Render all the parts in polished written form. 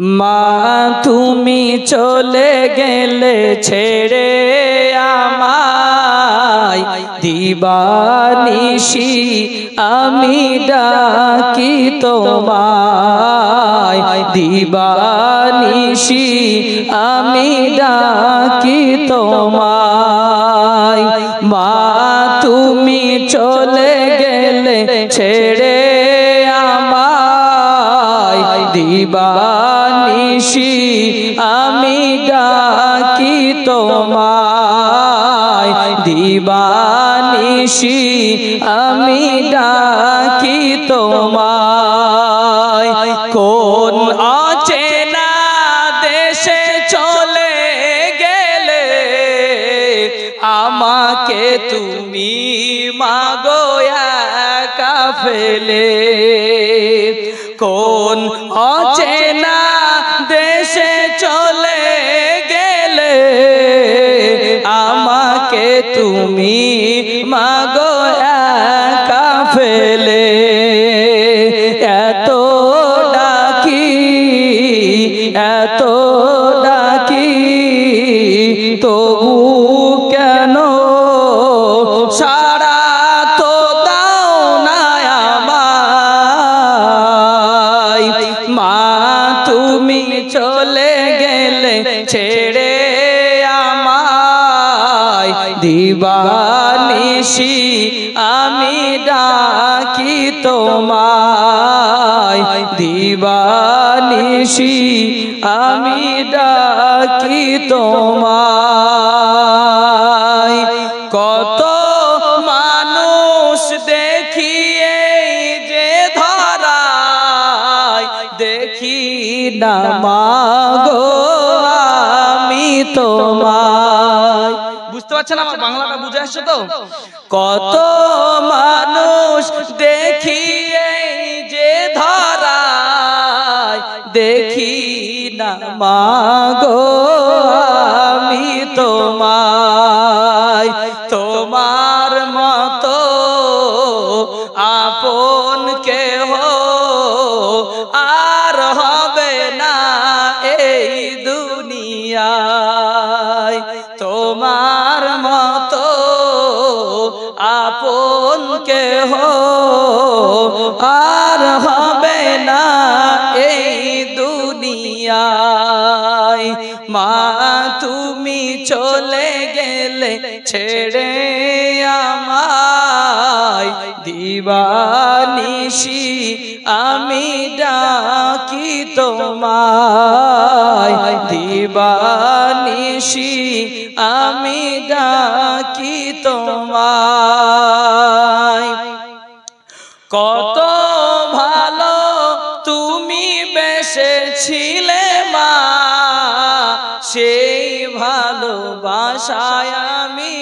মা তুমি চলে গেলে ছেড়ে আমায়, দিবানিশি আমি ডাকি তোমায়, দিবানিশি আমি ডাকি তোমায়। মা তুমি চলে গেলে ছেড়ে আমায়, দিবানিশি আমি ডাকি তোমায়, দিবানিশি আমি ডাকি তোমায়। কোন অচেনা দেশে চলে গেলে আমাকে তুমি মাগো একা ফেলে, কোন অচেনা দেশে চলে গেলে আমাকে তুমি মাগো একা ফেলে। এত ডাকি এত ডাকি তবু কেন সাড়া তো দাও না আমায়। মা তুমি চলে গেলে ছেড়ে আমায়, দিবানিশি আমি ডাকি তোমায়, দিবানিশি আমি ডাকি তোমায়। কত মানুষ দেখি এই যে ধরায়, দেখি না মাগো আমি তোমায়। বুঝতে পারছেন আমার বাংলাটা বুঝে আসছে তো? কত মানুষ দেখি এই যে ধরায়, দেখি না মাগো আমি তোমায়। তোমার মতো আপন কেহ আর হবে না এই দুনিয়ায়, তোমার মতো আপন কেহ আর হবে না এই দুনিয়ায়। মা তুমি চলে গেলে ছেড়ে আমায়, দিবানিশি আমি ডাকি তোমায়, দিবানিশি আমি ডাকি তোমায়। কত ভালো তুমি বেসেছিলে মা, সেই ভালোবাসায় আমি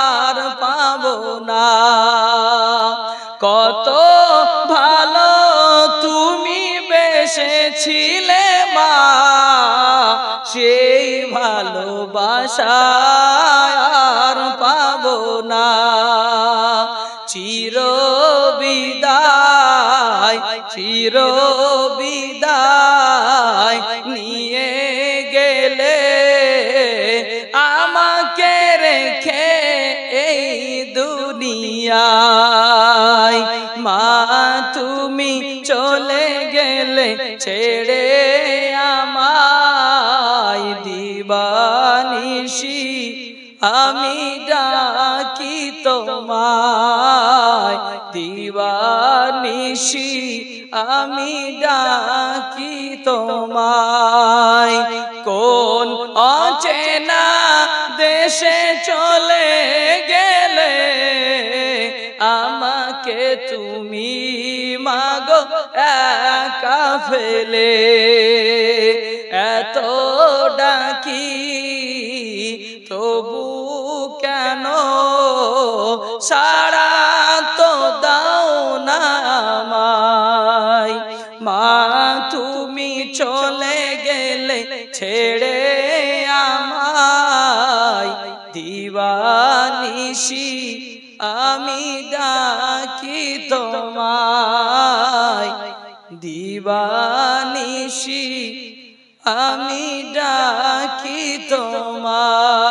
আর পাবো না। কত ভালো তুমি বেসেছিলে মা, সেই ভালোবাসায় আর পাবো না। চির বিদায় চির বিদায় নিয়ে গেলে আমাকে রেখে এই দুনিয়ায়। মা তুমি চলে গেলে ছেড়ে আমায়, দিবানিশি আমি ডাকি তোমায়, দিবানিশি আমি ডাকি তোমায়। কোন অচেনা দেশে চলে গেলে আমাকে তুমি মাগো একা ফেলে। এত ডাকি তবু কেন সাড়া তো দাও না আমায়। মা তুমি চলে গেলে ছেড়ে আমায়, দিবানিশি আমি ডাকি তোমায়, দিবানিশি আমি ডাকি তোমায়।